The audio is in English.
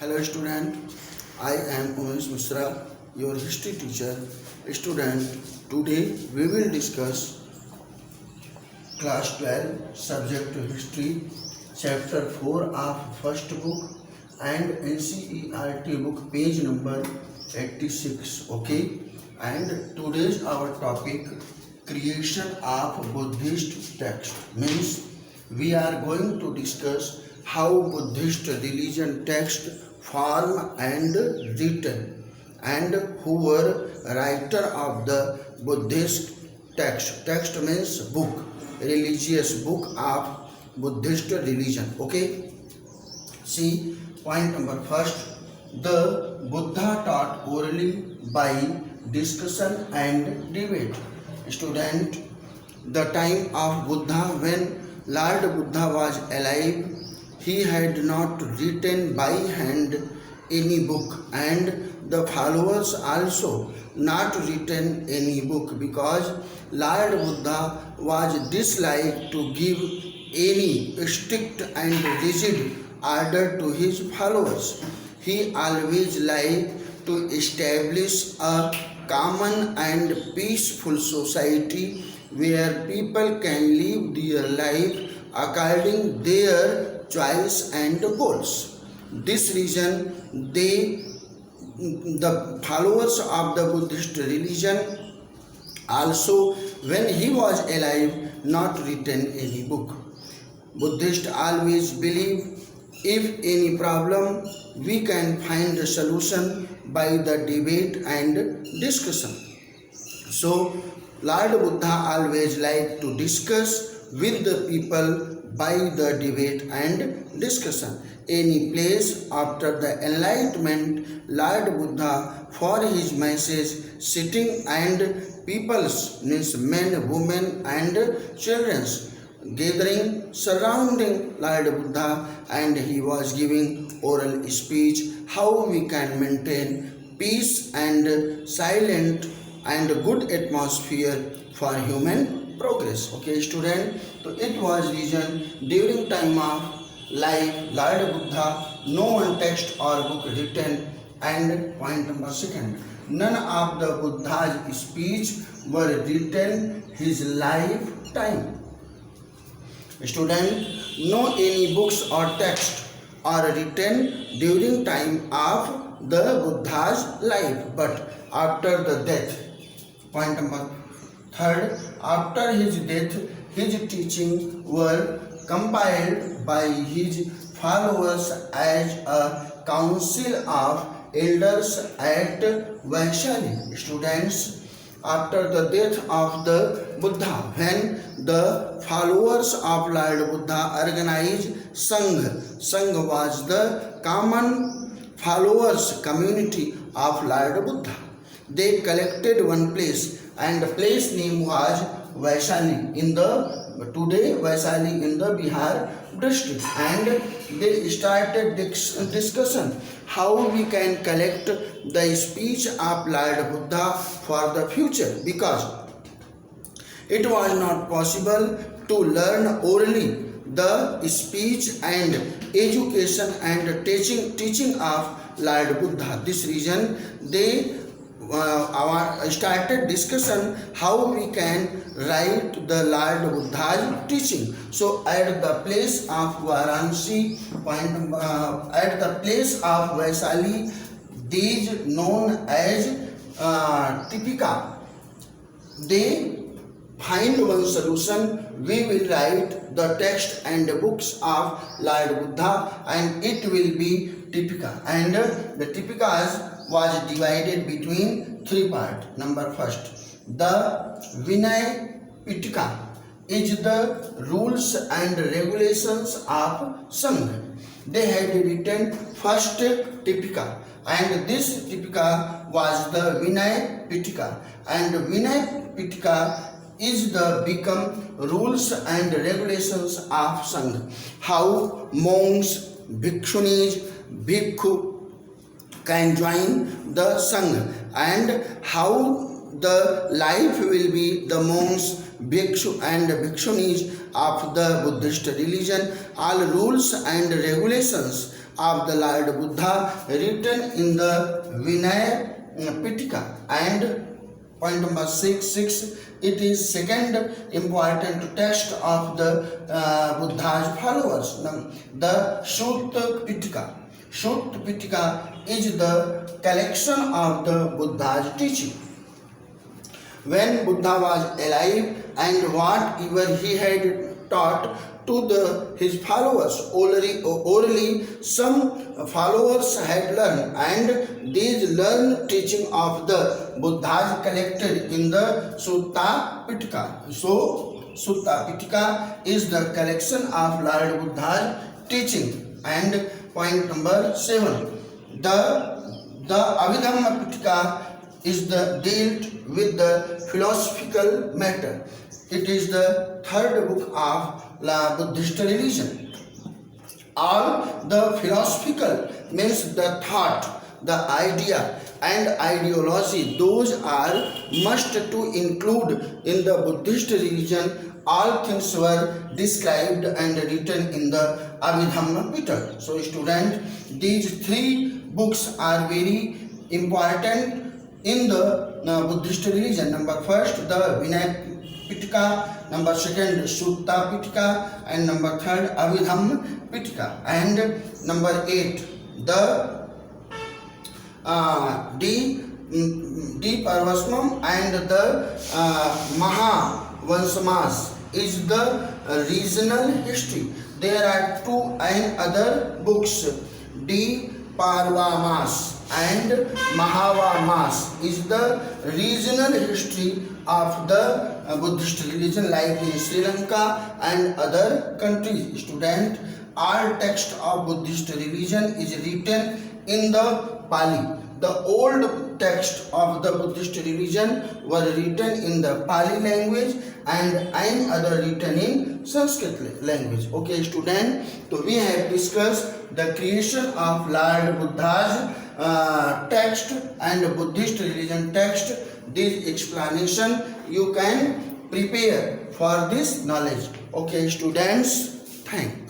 Hello student, I am Umesh Misra, your history teacher. Student, today we will discuss class 12 subject history chapter 4 of first book and NCERT book page number 86. Okay, and today's our topic creation of Buddhist text means we are going to discuss how Buddhist religion text form and written and who were writer of the Buddhist text. Text means book, religious book of Buddhist religion. Okay. See point number first. The Buddha taught orally by discussion and debate. Student, the time of Buddha when Lord Buddha was alive, he had not written by hand any book, and the followers also not written any book, because Lord Buddha was disliked to give any strict and rigid order to his followers. He always liked to establish a common and peaceful society where people can live their life according their choice and goals. This reason the followers of the Buddhist religion also, when he was alive, not written any book. Buddhists always believe if any problem we can find a solution by the debate and discussion. So Lord Buddha always liked to discuss with the people by the debate and discussion. Any place after the enlightenment, Lord Buddha for his message sitting and peoples means men, women and children gathering surrounding Lord Buddha, and he was giving oral speech how we can maintain peace and silent and good atmosphere for human progress. Okay student, so it was reason during time of life Lord Buddha no one text or book written. And point number second, none of the Buddha's speech were written his lifetime. Student, no any books or text are written during time of the Buddha's life, but after the death. Point number third, after his death, his teaching were compiled by his followers as a council of elders at Vaishali. Students, after the death of the Buddha, when the followers of Lord Buddha organized Sangha. Sangha was the common followers community of Lord Buddha. They collected one place, and the place name was Vaishali in the today Vaishali in the Bihar district, and they started discussion how we can collect the speech of Lord Buddha for the future, because it was not possible to learn orally the speech and education and teaching of Lord Buddha. This reason they started discussion how we can write the Lord Buddha's teaching. So at the place of Varanasi, at the place of Vaishali, these known as Tipika, they find one solution. We will write the text and the books of Lord Buddha, and it will be Tipika. And the Tipikas was divided between three parts. Number first, the Vinay Pitaka is the rules and regulations of Sangha. They had written first Tipika, and this Tipika was the Vinay Pitaka, and Vinay Pitaka is the become rules and regulations of Sangha. How monks, bhikshunis, bhikkhu can join the Sangha, and how the life will be the monks, bhikshu and bhikshunis of the Buddhist religion. All rules and regulations of the Lord Buddha written in the Vinaya Pitaka. And point number 6, it is second important text of the Buddha's followers, the Sutta Pitaka. Sutta Pitaka is the collection of the Buddha's teaching. When Buddha was alive and whatever he had taught to his followers orally, some followers had learned, and these learned teaching of the Buddha collected in the Sutta Pitaka. So, Sutta Pitaka is the collection of Lord Buddha's teaching. And point number 7, the Abhidhamma Pitaka is dealt with the philosophical matter. It is the third book of the Buddhist religion. All the philosophical means the thought, the idea and ideology, those are must to include in the Buddhist religion. All things were described and written in the Abhidhamma Pitaka. So student, these 3 books are very important in the Buddhist religion. Number 1, the Vinaya Pitaka, number 2, Sutta Pitaka, and number 3, Abhidhamma Pitaka. And number 8, the Parvasmam and the Mahavanshamas is the regional history. There are 2 and other books, Parvamas and Mahavamas is the regional history of the Buddhist religion, like in Sri Lanka and other countries. Student, all text of Buddhist religion is written in the Pali. The old text of the Buddhist religion were written in the Pali language and other written in Sanskrit language. Okay student, so we have discussed the creation of Lord Buddha's text and Buddhist religion text. This explanation you can prepare for this knowledge. Okay students, thank you.